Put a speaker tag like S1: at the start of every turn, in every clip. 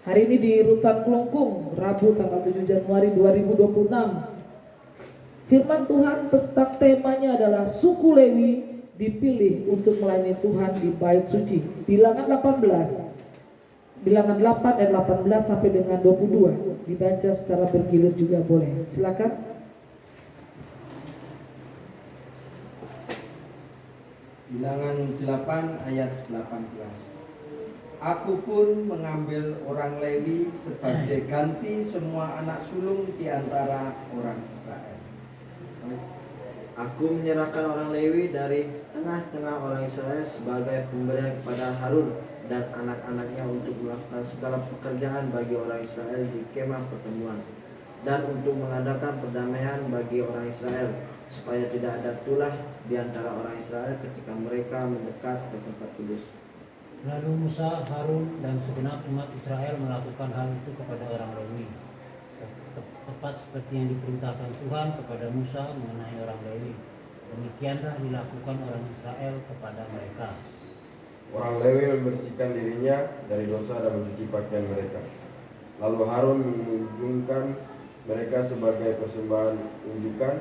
S1: Hari ini di Rutan Kelungkung, Rabu tanggal 7 Januari 2026. Firman Tuhan tentang temanya adalah suku Lewi dipilih untuk melayani Tuhan di bait suci. Bilangan 18. Bilangan 8 ayat 18 sampai dengan 22. Dibaca secara bergilir juga boleh. Silakan.
S2: Bilangan 8 ayat 18. Aku pun mengambil orang Lewi sebagai ganti semua anak sulung di antara orang Israel.
S3: Aku menyerahkan orang Lewi dari tengah-tengah orang Israel sebagai pemberian kepada Harun dan anak-anaknya untuk melakukan segala pekerjaan bagi orang Israel di kemah pertemuan dan untuk mengadakan perdamaian bagi orang Israel, supaya tidak ada tulah di antara orang Israel ketika mereka mendekat ke tempat kudus.
S4: Lalu Musa, Harun, dan segenap umat Israel melakukan hal itu kepada orang Lewi, tepat seperti yang diperintahkan Tuhan kepada Musa mengenai orang Lewi. Demikianlah dilakukan orang Israel kepada mereka.
S5: Orang Lewi membersihkan dirinya dari dosa dan mencuci pakaian mereka. Lalu Harun menunjukkan mereka sebagai persembahan unjukan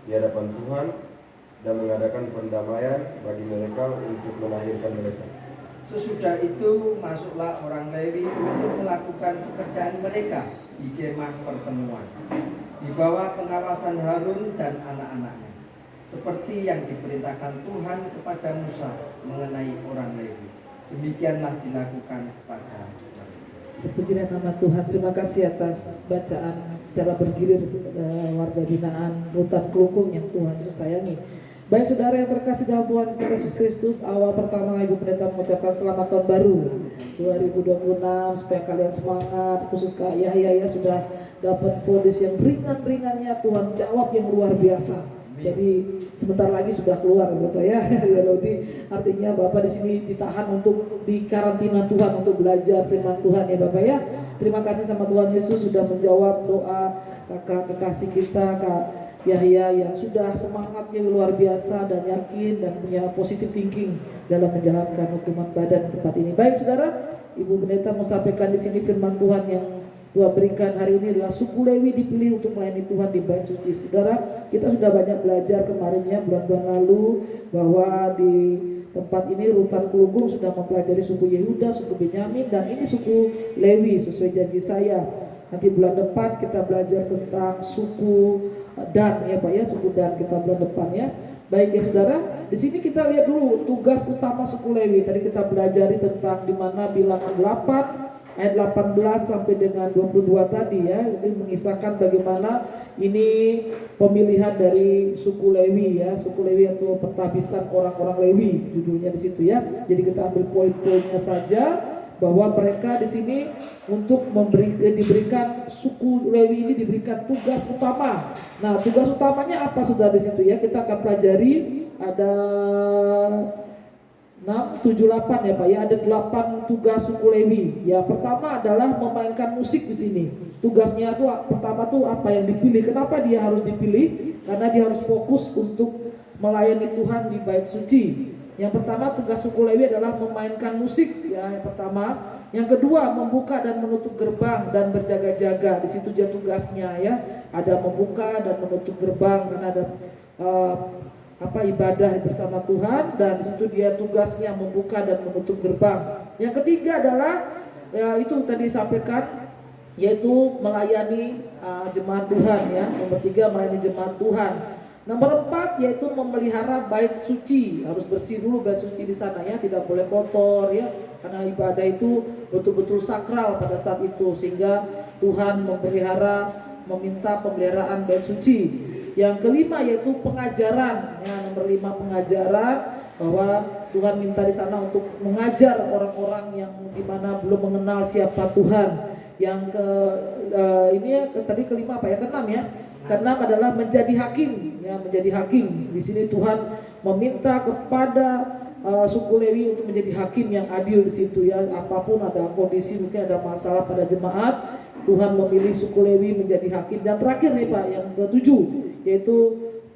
S5: di hadapan Tuhan dan mengadakan pendamaian bagi mereka untuk melahirkan mereka.
S2: Sesudah itu masuklah orang Lewi untuk melakukan pekerjaan mereka di kemah pertemuan di bawah pengawasan Harun dan anak-anaknya, seperti yang diperintahkan Tuhan kepada Musa mengenai orang Lewi. Demikianlah dilakukan kepada mereka.
S1: Puji nama Tuhan. Terima kasih atas bacaan secara bergilir warga binaan Rutan Kelungkung yang Tuhan Yesus sayangi. Baik saudara yang terkasih dalam Tuhan kita Yesus Kristus, awal pertama Ibu Pendeta mengucapkan selamat tahun baru 2026 supaya kalian semangat, khusus Kak Yahya ya sudah dapat fondasi yang ringan-ringannya, Tuhan jawab yang luar biasa. Jadi sebentar lagi sudah keluar Bapak ya. Jadi artinya Bapak di sini ditahan untuk di karantina Tuhan untuk belajar firman Tuhan ya Bapak ya. Terima kasih sama Tuhan Yesus sudah menjawab doa kakak kekasih kita Kak Yahya yang sudah semangatnya luar biasa dan yakin dan punya positive thinking dalam menjalankan hukuman badan tempat ini. Baik saudara, Ibu Pendeta mau sampaikan di sini firman Tuhan yang Tuhan berikan hari ini adalah suku Lewi dipilih untuk melayani Tuhan di bait suci. Saudara, kita sudah banyak belajar kemarinnya bulan-bulan lalu bahwa di tempat ini Rutan Kelungkung sudah mempelajari suku Yehuda, suku Benyamin, dan ini suku Lewi sesuai janji saya. Nanti bulan depan kita belajar tentang suku Dan ya Pak ya, suku Dan kita bulan depan ya. Baik ya saudara, di sini kita lihat dulu tugas utama suku Lewi. Tadi kita belajari tentang di mana bilangan 8 ayat 18 sampai dengan 22 tadi ya. Itu mengisahkan bagaimana ini pemilihan dari suku Lewi ya, suku Lewi atau pentabisan orang-orang Lewi judulnya di situ ya. Jadi kita ambil poin-poinnya saja. Bahwa mereka di sini untuk diberikan suku Lewi ini diberikan tugas utama. Nah, tugas utamanya apa sudah di situ ya? Kita akan pelajari ada 6, 7, 8 ya Pak ya. Ada 8 tugas suku Lewi. Ya, pertama adalah memainkan musik di sini. Tugasnya itu pertama tuh apa yang dipilih? Kenapa dia harus dipilih? Karena dia harus fokus untuk melayani Tuhan di bait suci. Yang pertama tugas suku Lewi adalah memainkan musik ya, yang pertama. Yang kedua membuka dan menutup gerbang dan berjaga-jaga. Di situ dia tugasnya ya. Ada membuka dan menutup gerbang karena ada ibadah bersama Tuhan, dan di situ dia tugasnya membuka dan menutup gerbang. Yang ketiga adalah ya itu tadi sampaikan yaitu melayani jemaat Tuhan ya. Nomor 3 melayani jemaat Tuhan. Nomor 4 yaitu memelihara bait suci, harus bersih dulu bait suci di sana ya, tidak boleh kotor ya, karena ibadah itu betul-betul sakral pada saat itu, sehingga Tuhan meminta pemeliharaan bait suci. Yang kelima yaitu pengajaran ya, nomor 5 pengajaran, bahwa Tuhan minta di sana untuk mengajar orang-orang yang dimana belum mengenal siapa Tuhan. Yang tadi kelima apa ya, keenam ya. Keenam adalah menjadi hakim ya, menjadi hakim. Di sini Tuhan meminta kepada suku Lewi untuk menjadi hakim yang adil di situ ya. Apapun ada kondisi, mungkin ada masalah pada jemaat, Tuhan memilih suku Lewi menjadi hakim. Dan terakhir nih Pak, yang ketujuh yaitu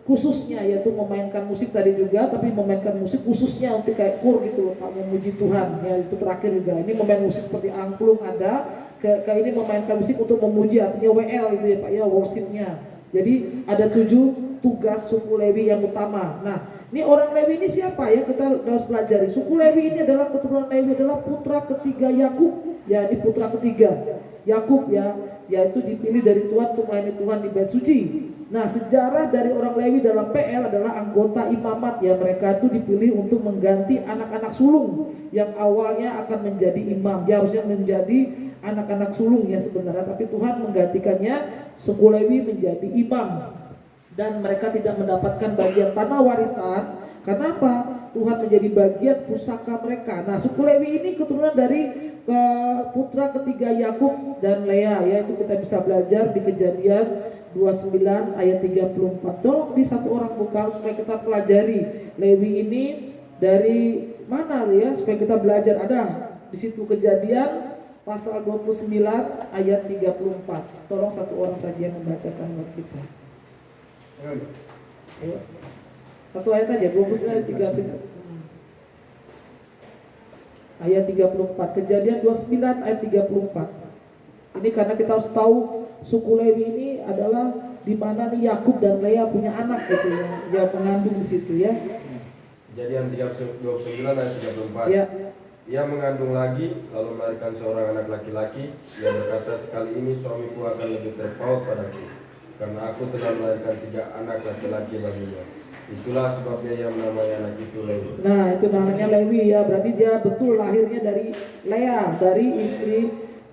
S1: khususnya yaitu memainkan musik tadi juga, tapi memainkan musik khususnya untuk kayak kur gitu loh Pak, memuji Tuhan ya, itu terakhir juga. Ini memain musik seperti angklung ada, ke ini memainkan musik untuk memuji, artinya WL itu ya Pak ya, worshipnya. Jadi ada 7 tugas suku Lewi yang utama. Nah, ini orang Lewi ini siapa ya? Kita harus pelajari. Suku Lewi ini adalah keturunan Lewi adalah putra ketiga Yakub. Ya, ini putra ketiga Yakub ya, yaitu dipilih dari Tuhan untuk melayani Tuhan di Bait Suci. Nah, sejarah dari orang Lewi dalam PL adalah anggota imamat ya. Mereka itu dipilih untuk mengganti anak-anak sulung yang awalnya akan menjadi imam. Dia harusnya menjadi anak-anak sulung ya sebenarnya, tapi Tuhan menggantikannya suku Lewi menjadi imam. Dan mereka tidak mendapatkan bagian tanah warisan. Kenapa? Tuhan menjadi bagian pusaka mereka. Nah, suku Lewi ini keturunan dari putra ketiga Yakub dan Lea ya. Itu kita bisa belajar di Kejadian 29 ayat 34. Tolong di satu orang buka supaya kita pelajari Lewi ini dari mana ya, supaya kita belajar. Ada di situ Kejadian pasal 29 ayat 34. Tolong satu orang saja yang membacakan buat kita. Ayo. Satu ayat aja, 29 ayat 34. Ayat 34. Kejadian 29 ayat 34. Ini karena kita harus tahu suku Lewi ini adalah di mana nih Yakub dan Lea punya anak gitu ya. Dia mengandung di situ ya.
S5: Kejadian 29 ayat 34.
S1: Ya.
S5: Ia mengandung lagi, lalu melahirkan seorang anak laki-laki. Ia berkata, sekali ini suamiku akan lebih terpaut padaku, karena aku telah melahirkan 3 anak laki-laki baginya. Itulah sebabnya ia menamai anak itu Lewi.
S1: Nah, itu namanya Lewi ya. Berarti dia betul lahirnya dari Lea, dari istri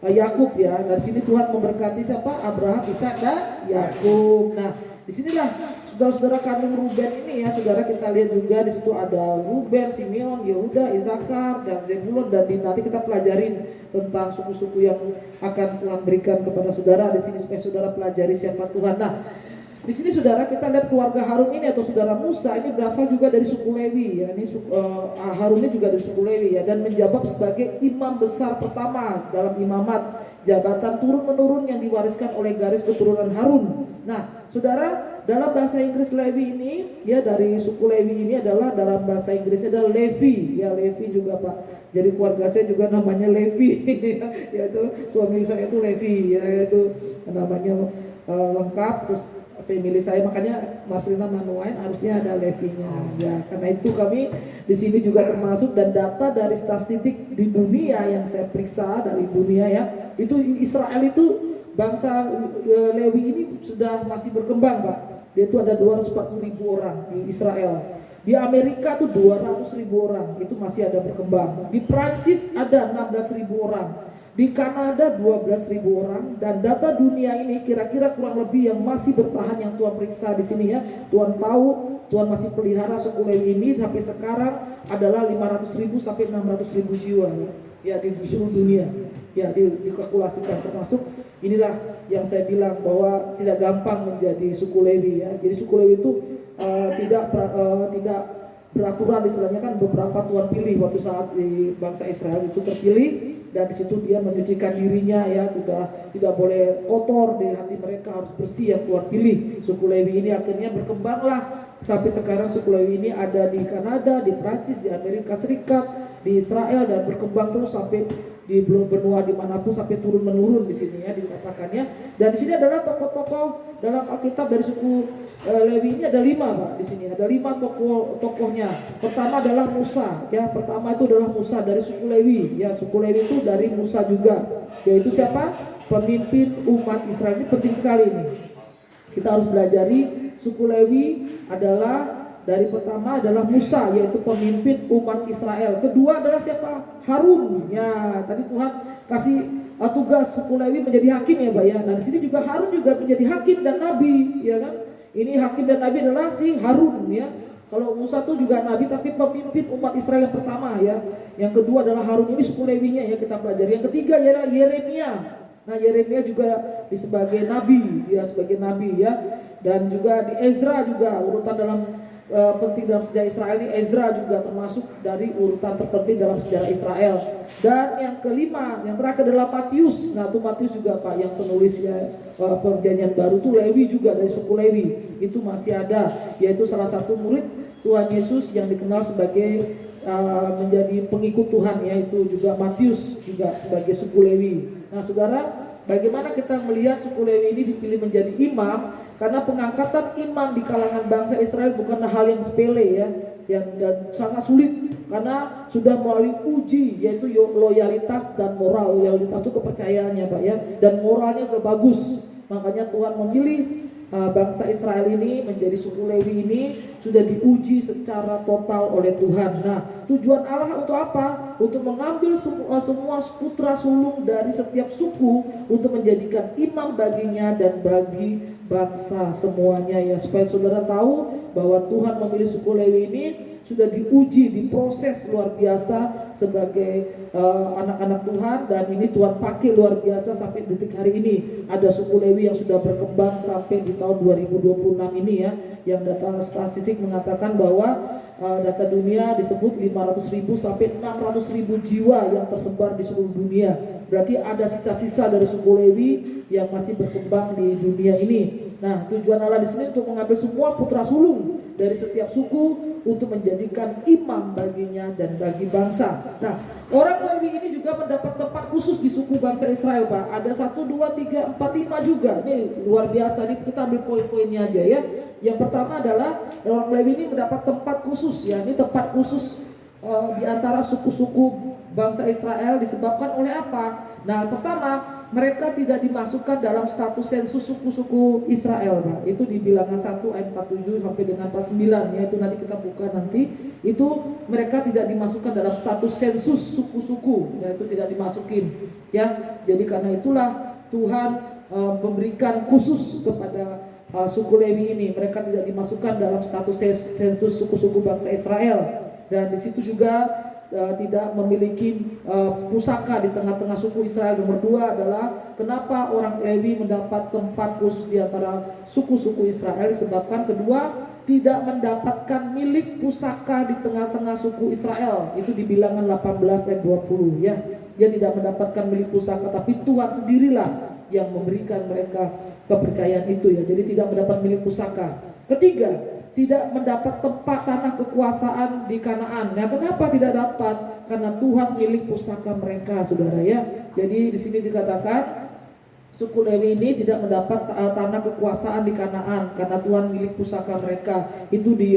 S1: Yakub ya. Dari sini Tuhan memberkati siapa? Abraham, Ishak dan Yakub. Nah, disinilah saudara-saudara kandung Ruben ini ya, saudara, kita lihat juga di situ ada Ruben, Simeon, Yehuda, Isakar, dan Zebulon, dan nanti kita pelajarin tentang suku-suku yang akan Tuhan berikan kepada saudara di sini supaya saudara pelajari siapa Tuhan. Nah, di sini saudara kita lihat keluarga Harun ini atau saudara Musa ini berasal juga dari suku Lewi ya. Ini Harun ini juga dari suku Lewi ya, dan menjabat sebagai imam besar pertama dalam imamat, jabatan turun-menurun yang diwariskan oleh garis keturunan Harun. Nah, saudara, dalam bahasa Inggris Lewi ini ya, dari suku Lewi ini adalah dalam bahasa Inggrisnya adalah Levi ya. Levi juga Pak, jadi keluarga saya juga namanya Levi yaitu suami saya itu Levi ya, itu namanya lengkap. Terus family saya, makanya Marcelina Manuain harusnya ada Levinya ya. Karena itu kami di sini juga termasuk, dan data dari statistik di dunia yang saya periksa dari dunia ya, itu Israel itu bangsa Lewi ini sudah masih berkembang Pak. Dia itu ada 240.000 orang di Israel. Di Amerika tuh 200.000 orang, itu masih ada berkembang. Di Prancis ada 16.000 orang. Di Kanada 12.000 orang, dan data dunia ini kira-kira kurang lebih yang masih bertahan yang Tuhan periksa di sini ya. Tuhan tahu, Tuhan masih pelihara suku Lewi ini sampai sekarang adalah 500.000 sampai 600.000 jiwa ya di seluruh dunia. Ya dikalkulasikan, termasuk inilah yang saya bilang bahwa tidak gampang menjadi suku Lewi ya. Jadi suku Lewi itu tidak beraturan istilahnya kan. Beberapa Tuhan pilih waktu saat di bangsa Israel itu terpilih, dan di situ dia menyucikan dirinya ya, tidak boleh kotor di hati mereka, harus bersih yang Tuhan pilih. Suku Lewi ini akhirnya berkembanglah sampai sekarang. Suku Lewi ini ada di Kanada, di Prancis, di Amerika Serikat, di Israel, dan berkembang terus sampai di benua dimanapun sampai turun menurun di sini ya dikatakannya. Dan di sini adalah tokoh-tokoh dalam Alkitab dari suku Lewi ini ada 5 Pak. Di sini ada 5 tokohnya. Pertama adalah Musa ya. Pertama itu adalah Musa dari suku Lewi ya. Suku Lewi itu dari Musa juga, yaitu siapa? Pemimpin umat Israel. Ini penting sekali nih. Kita harus belajari suku Lewi adalah dari pertama adalah Musa, yaitu pemimpin umat Israel. Kedua adalah siapa? Harun. Ya, tadi Tuhan kasih tugas suku Lewi menjadi hakim ya, Pak ya. Nah, di sini juga Harun juga menjadi hakim dan nabi, ya kan? Ini hakim dan nabi adalah si Harun ya. Kalau Musa itu juga nabi tapi pemimpin umat Israel yang pertama ya. Yang kedua adalah Harun, ini suku Lewinya ya kita pelajari. Yang ketiga adalah Yeremia. Nah, Yeremia juga sebagai nabi, ya sebagai nabi ya. Dan juga di Ezra juga urutan dalam penting dalam sejarah Israel ini, Ezra juga termasuk dari urutan terpenting dalam sejarah Israel. Dan yang kelima, yang terakhir adalah Matius. Nah, itu Matius juga Pak yang penulisnya Perjanjian Baru itu Lewi juga, dari suku Lewi. Itu masih ada, yaitu salah satu murid Tuhan Yesus yang dikenal sebagai menjadi pengikut Tuhan, yaitu juga Matius juga sebagai suku Lewi. Nah saudara, bagaimana kita melihat suku Lewi ini dipilih menjadi imam? Karena pengangkatan imam di kalangan bangsa Israel bukanlah hal yang sepele ya, dan sangat sulit karena sudah melalui uji, yaitu loyalitas dan moral. Loyalitas itu kepercayaannya Pak ya, dan moralnya sudah bagus. Makanya Tuhan memilih bangsa Israel ini menjadi suku Lewi ini sudah diuji secara total oleh Tuhan. Nah, tujuan Allah untuk apa? Untuk mengambil semua putra sulung dari setiap suku untuk menjadikan imam baginya dan bagi bangsa semuanya ya, supaya saudara tahu bahwa Tuhan memilih suku Lewi ini sudah diuji, diproses luar biasa sebagai anak-anak Tuhan, dan ini Tuhan pakai luar biasa sampai detik hari ini. Ada suku Lewi yang sudah berkembang sampai di tahun 2026 ini ya, yang data statistik mengatakan bahwa data dunia disebut 500.000 sampai 600.000 jiwa yang tersebar di seluruh dunia. Berarti ada sisa-sisa dari suku Lewi yang masih berkembang di dunia ini. Nah, tujuan Allah di sini untuk mengambil semua putra sulung dari setiap suku untuk menjadikan imam baginya dan bagi bangsa. Nah, orang Lewi ini juga mendapat tempat khusus di suku bangsa Israel, Pak. Ada 1, 2, 3, 4, 5 juga. Ini luar biasa. Ini kita ambil poin-poinnya aja ya. Yang pertama adalah orang Lewi ini mendapat tempat khusus ya. Ini tempat khusus di antara suku-suku bangsa Israel disebabkan oleh apa? Nah, pertama, mereka tidak dimasukkan dalam status sensus suku-suku Israel, Pak. Itu di Bilangan 1 ayat 47 sampai dengan 49 ya, itu nanti kita buka nanti. Itu mereka tidak dimasukkan dalam status sensus suku-suku, ya, itu tidak dimasukin ya. Jadi karena itulah Tuhan memberikan khusus kepada suku Lewi ini. Mereka tidak dimasukkan dalam status sensus suku-suku bangsa Israel. Dan di situ juga tidak memiliki pusaka di tengah-tengah suku Israel. Nomor 2 adalah kenapa orang Lewi mendapat tempat khusus di antara suku-suku Israel, disebabkan kedua, tidak mendapatkan milik pusaka di tengah-tengah suku Israel. Itu di Bilangan 18 ayat 20 ya. Dia tidak mendapatkan milik pusaka, tapi Tuhan sendirilah yang memberikan mereka kepercayaan itu ya. Jadi tidak mendapat milik pusaka. Ketiga, tidak mendapat tempat tanah kekuasaan di Kanaan. Nah, kenapa tidak dapat? Karena Tuhan milik pusaka mereka, saudara ya. Jadi di sini dikatakan suku Lewi ini tidak mendapat tanah kekuasaan di Kanaan karena Tuhan milik pusaka mereka. Itu di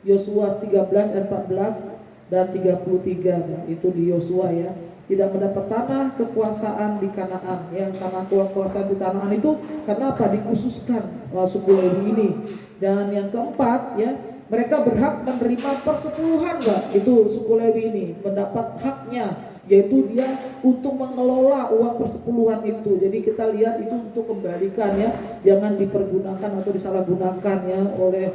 S1: Yosua 13 ayat 14 dan 33. Itu di Yosua ya. Tidak mendapat tanah kekuasaan di Kanaan. Yang tanah kekuasaan di Kanaan itu karena apa? Dikhususkan suku Lewi ini. Dan yang keempat ya, mereka berhak menerima persepuluhan, Pak. Itu suku Lewi ini mendapat haknya, yaitu dia untuk mengelola uang persepuluhan itu. Jadi kita lihat itu untuk kembalikan ya, jangan dipergunakan atau disalahgunakan ya oleh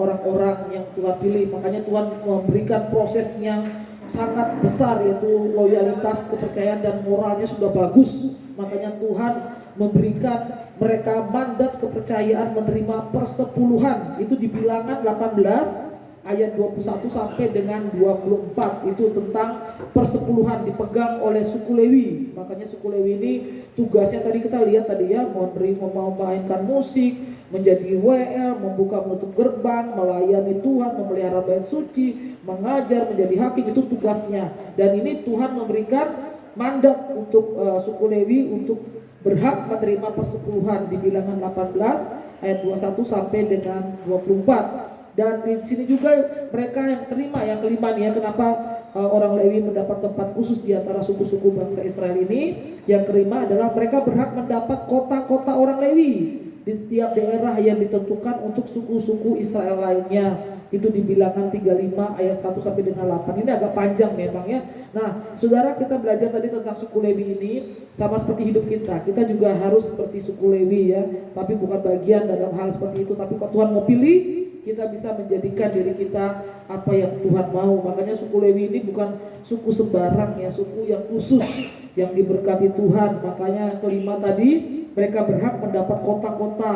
S1: orang-orang yang Tuhan pilih. Makanya Tuhan memberikan proses yang sangat besar, yaitu loyalitas, kepercayaan dan moralnya sudah bagus. Makanya Tuhan memberikan mereka mandat kepercayaan menerima persepuluhan. Itu di Bilangan 18 ayat 21 sampai dengan 24. Itu tentang persepuluhan dipegang oleh suku Lewi. Makanya suku Lewi ini tugasnya tadi kita lihat tadi ya, memainkan musik, menjadi WL, membuka menutup gerbang, melayani Tuhan, memelihara bait suci, mengajar, menjadi hakim, itu tugasnya. Dan ini Tuhan memberikan mandat untuk suku Lewi untuk berhak menerima persepuluhan di Bilangan 18 ayat 21 sampai dengan 24. Dan di sini juga mereka yang terima, yang kelima nih ya, kenapa orang Lewi mendapat tempat khusus di antara suku-suku bangsa Israel ini. Yang kelima adalah mereka berhak mendapat kota-kota orang Lewi di setiap daerah yang ditentukan untuk suku-suku Israel lainnya. Itu di Bilangan 35 ayat 1 sampai dengan 8. Ini agak panjang memang ya. Nah, saudara, kita belajar tadi tentang suku Lewi ini sama seperti hidup kita. Kita juga harus seperti suku Lewi ya, tapi bukan bagian dalam hal seperti itu. Tapi kalau Tuhan mau pilih, kita bisa menjadikan diri kita apa yang Tuhan mau. Makanya suku Lewi ini bukan suku sembarang ya, suku yang khusus, yang diberkati Tuhan. Makanya yang kelima tadi, mereka berhak mendapat kota-kota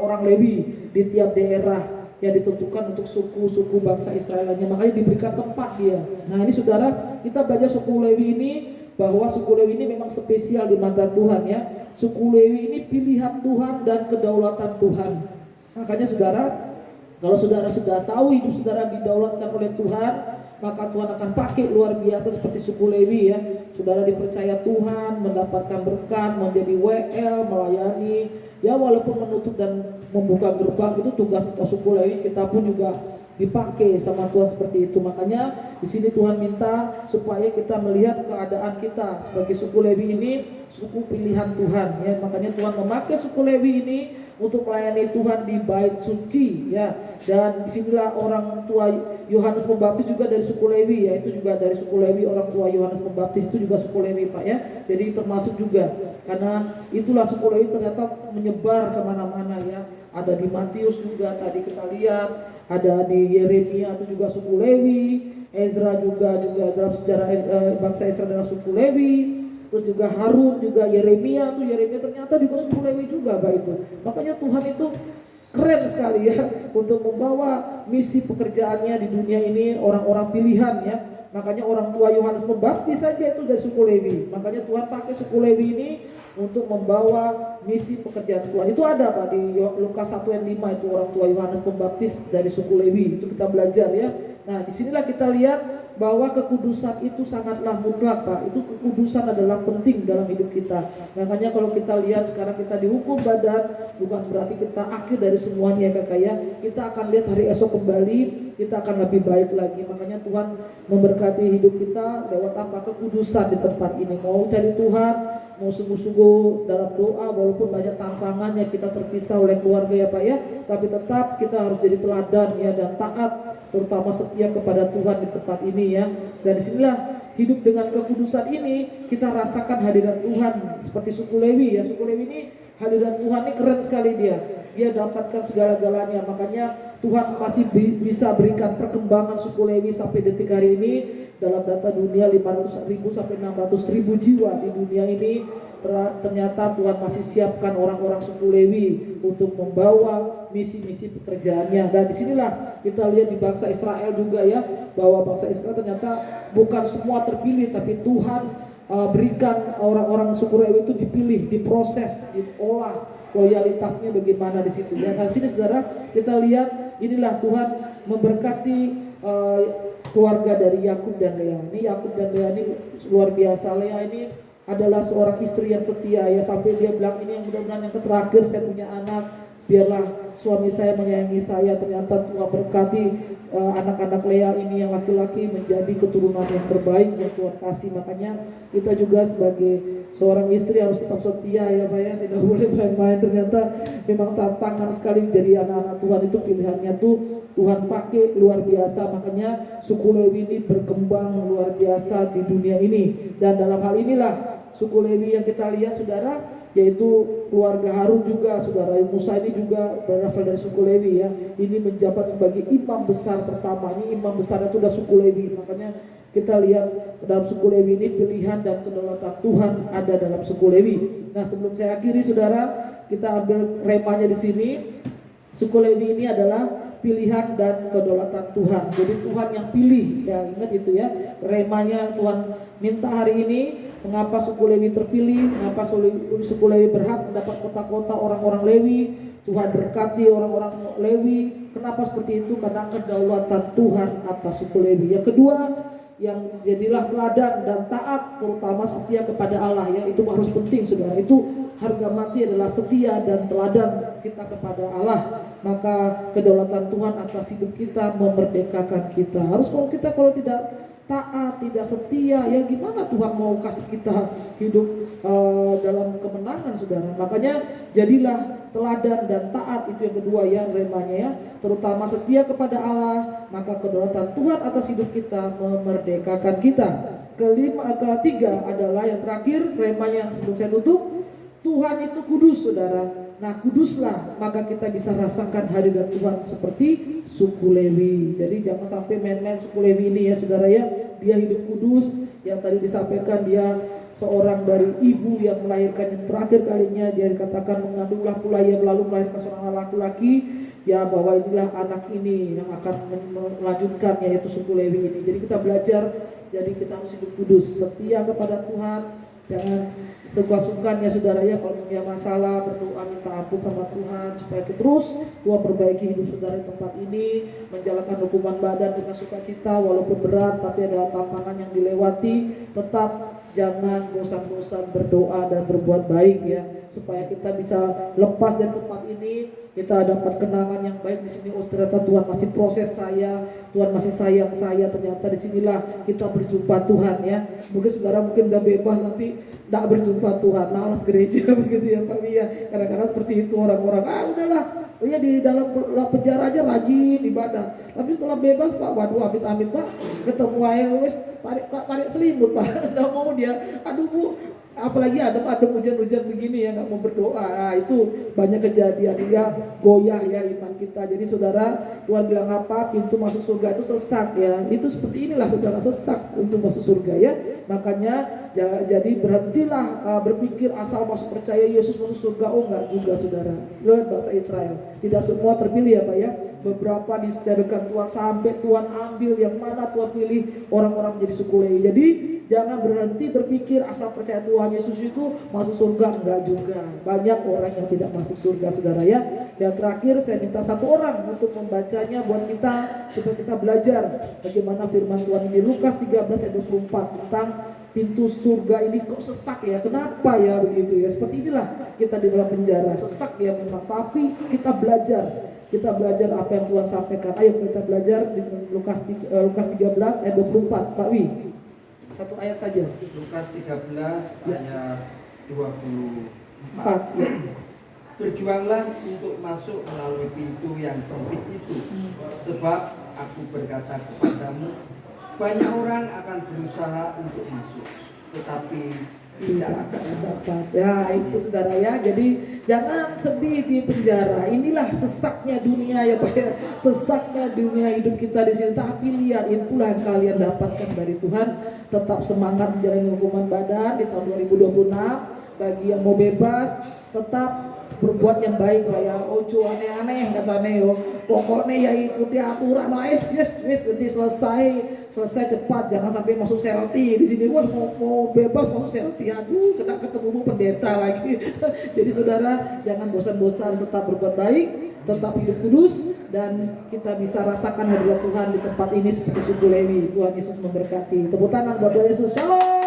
S1: orang Lewi di tiap daerah yang ditentukan untuk suku-suku bangsa Israel lainnya. Makanya diberikan tempat dia. Nah ini saudara, kita belajar suku Lewi ini, bahwa suku Lewi ini memang spesial di mata Tuhan ya. Suku Lewi ini pilihan Tuhan dan kedaulatan Tuhan. Makanya saudara, kalau saudara sudah tahu hidup saudara didaulatkan oleh Tuhan, maka Tuhan akan pakai luar biasa seperti suku Lewi ya. Saudara dipercaya Tuhan, mendapatkan berkat, menjadi WL, melayani, ya walaupun menutup dan membuka gerbang itu tugas suku Lewi, kita pun juga dipakai sama Tuhan seperti itu. Makanya di sini Tuhan minta supaya kita melihat keadaan kita sebagai suku Lewi ini, suku pilihan Tuhan ya. Makanya Tuhan memakai suku Lewi ini untuk melayani Tuhan di bait suci ya. Dan disinilah orang tua Yohanes Pembaptis juga dari suku Lewi ya, itu juga dari suku Lewi. Orang tua Yohanes Pembaptis itu juga suku Lewi Pak ya, jadi termasuk juga, karena itulah suku Lewi ternyata menyebar kemana-mana ya. Ada di Matius juga tadi kita lihat, ada di Yeremia itu juga suku Lewi, Ezra juga dalam sejarah bangsa Israel adalah suku Lewi. Terus juga Harun juga, Yeremia ternyata juga suku Lewi juga Pak itu. Makanya Tuhan itu keren sekali ya untuk membawa misi pekerjaannya di dunia ini, orang-orang pilihan ya. Makanya orang tua Yohanes Pembaptis saja itu dari suku Lewi. Makanya Tuhan pakai suku Lewi ini untuk membawa misi pekerjaan Tuhan. Itu ada Pak di Lukas 1 ayat 5 itu orang tua Yohanes Pembaptis dari suku Lewi. Itu kita belajar ya. Nah disinilah kita lihat bahwa kekudusan itu sangatlah mutlak Pak. Itu kekudusan adalah penting dalam hidup kita. Makanya kalau kita lihat sekarang kita dihukum badan, bukan berarti kita akhir dari semuanya Kakak ya. Kita akan lihat hari esok kembali, kita akan lebih baik lagi. Makanya Tuhan memberkati hidup kita lewat apa? Kekudusan di tempat ini. Mau cari Tuhan, mau sungguh-sungguh dalam doa, walaupun banyak tantangan ya, kita terpisah oleh keluarga ya Pak ya, tapi tetap kita harus jadi teladan ya dan taat, terutama setia kepada Tuhan di tempat ini ya. Dan disinilah hidup dengan kekudusan ini kita rasakan hadirat Tuhan seperti suku Lewi ya. Suku Lewi ini hadirat Tuhan ini keren sekali dia dapatkan segala-galanya. Makanya Tuhan masih bisa berikan perkembangan suku Lewi sampai detik hari ini. Dalam data dunia 500.000 sampai 600.000 jiwa di dunia ini, ternyata Tuhan masih siapkan orang-orang suku Lewi untuk membawa misi-misi pekerjaannya. Dan disinilah kita lihat di bangsa Israel juga ya, bahwa bangsa Israel ternyata bukan semua terpilih, tapi Tuhan berikan orang-orang suku Lewi itu dipilih, diproses, diolah loyalitasnya bagaimana di situ. Dan di sini saudara kita lihat inilah Tuhan memberkati keluarga dari Yakub dan Lea. Ini Yakub dan Lea ini luar biasa. Lea ini adalah seorang istri yang setia ya, sampai dia bilang ini yang mudah-mudahan yang terakhir saya punya anak, biarlah suami saya menyayangi saya. Ternyata Tuhan berkati anak-anak Lea ini yang laki-laki menjadi keturunan yang terbaik yang Tuhan kasih. Makanya kita juga sebagai seorang istri harus tetap setia ya Pak ya, tidak boleh main-main. Ternyata memang tantangan sekali jadi anak-anak Tuhan itu, pilihannya tuh Tuhan pakai luar biasa. Makanya suku Lewi ini berkembang luar biasa di dunia ini. Dan dalam hal inilah suku Lewi yang kita lihat saudara, yaitu keluarga Harun juga saudara. Musa ini juga berasal dari suku Lewi ya. Ini menjabat sebagai imam besar pertama. Ini imam besar itu udah suku Lewi. Makanya kita lihat dalam suku Lewi ini pilihan dan kedaulatan Tuhan ada dalam suku Lewi. Nah sebelum saya akhiri saudara, kita ambil remanya di sini. Suku Lewi ini adalah pilihan dan kedaulatan Tuhan. Jadi Tuhan yang pilih ya, ingat itu ya. Remanya Tuhan minta hari ini, mengapa suku Lewi terpilih, mengapa suku Lewi berhak mendapat kota-kota orang-orang Lewi. Tuhan berkati orang-orang Lewi. Kenapa seperti itu? Karena kedaulatan Tuhan atas suku Lewi. Yang kedua, yang jadilah teladan dan taat, terutama setia kepada Allah ya. Itu harus penting saudara. Itu harga mati adalah setia dan teladan kita kepada Allah. Maka kedaulatan Tuhan atas hidup kita memerdekakan kita. Harus kalau tidak taat, tidak setia, ya gimana Tuhan mau kasih kita hidup dalam kemenangan saudara. Makanya jadilah teladan dan taat, itu yang kedua ya remanya ya. Terutama setia kepada Allah, maka kedaulatan Tuhan atas hidup kita memerdekakan kita. Ketiga adalah yang terakhir remanya yang sebelum saya tutup, Tuhan itu kudus saudara. Nah kuduslah, maka kita bisa rasakan hadirat Tuhan seperti suku Lewi. Jadi jangan sampai main-main suku Lewi ini ya saudara ya. Dia hidup kudus, yang tadi disampaikan dia seorang dari ibu yang melahirkan yang terakhir kalinya. Dia dikatakan mengandunglah pula ia lalu melahirkan seorang laki-laki. Ya bahwa inilah anak ini yang akan melanjutkan yaitu suku Lewi ini. Jadi kita belajar, jadi kita harus hidup kudus, setia kepada Tuhan. Jangan Suka-sukanya saudara ya, kalau punya masalah berdoa minta ampun sama Tuhan supaya terus Tuhan perbaiki hidup saudara di tempat ini, menjalankan hukuman badan dengan sukacita walaupun berat tapi ada tantangan yang dilewati. Tetap jangan bosan-bosan berdoa dan berbuat baik ya, supaya kita bisa lepas dari tempat ini, kita dapat kenangan yang baik di sini. Oh ternyata Tuhan masih proses saya, Tuhan masih sayang saya, ternyata disinilah kita berjumpa Tuhan ya. Mungkin saudara mungkin udah bebas nanti tidak berjumpa Tuhan, malas gereja begitu ya Pak ya. Kadang-kadang seperti itu orang-orang, udahlah, oh ya di dalam penjara aja rajin ibadah. Tapi setelah bebas Pak, waduh amit-amit Pak, ketemu aja wes tarik selimut Pak, nggak mau dia, aduh Bu, apalagi adem-adem hujan-hujan begini ya nggak mau berdoa. Nah, itu banyak kejadian hingga goyah ya iman kita. Jadi saudara, Tuhan bilang apa? Pintu masuk surga itu sesak ya. Itu seperti inilah saudara, sesak untuk masuk surga ya. Makanya jadi berhentilah berpikir asal masuk percaya Yesus masuk surga. Oh enggak juga saudara. Lihat bangsa Israel, tidak semua terpilih ya Pak ya. Beberapa disediakan Tuhan sampai Tuhan ambil yang mana Tuhan pilih orang-orang menjadi suku Lewi. Jadi jangan berhenti berpikir asal percaya Tuhan Yesus itu masuk surga, enggak juga. Banyak orang yang tidak masuk surga saudara ya. Dan terakhir saya minta satu orang untuk membacanya buat kita supaya kita belajar bagaimana firman Tuhan ini. Lukas 13 ayat 24 tentang pintu surga ini kok sesak ya, kenapa ya begitu ya. Seperti inilah kita di dalam penjara, sesak ya memang, tapi kita belajar apa yang Tuhan sampaikan. Ayo kita belajar di Lukas 13 ayat 24 Pak Wi. Satu ayat saja.
S2: Lukas 13 ayat 24.
S1: Ya.
S2: Berjuanglah untuk masuk melalui pintu yang sempit itu, sebab aku berkata kepadamu, banyak orang akan berusaha untuk masuk, tetapi tidak akan
S1: dapat. Ya itu saudara ya. Jadi jangan sedih di penjara. Inilah sesaknya dunia ya Pak ya. Sesaknya dunia hidup kita di sini. Tapi lihat, itulah yang kalian dapatkan dari Tuhan. Tetap semangat menjalani hukuman badan di tahun 2026. Bagi yang mau bebas, tetap berbuat yang baik Pak ya. Ojo aneh-aneh katanya yo. Pokoknya ya ikuti aturan. Yes nanti selesai cepat, jangan sampai masuk selti di sini. Wah mau bebas masuk selti, aduh kena ketemu pendeta lagi. Jadi saudara jangan bosan-bosan, tetap berbuat baik, tetap hidup kudus, dan kita bisa rasakan hadirat Tuhan di tempat ini seperti suku Lewi. Tuhan Yesus memberkati. Tepuk tangan buat Tuhan Yesus. Shalom.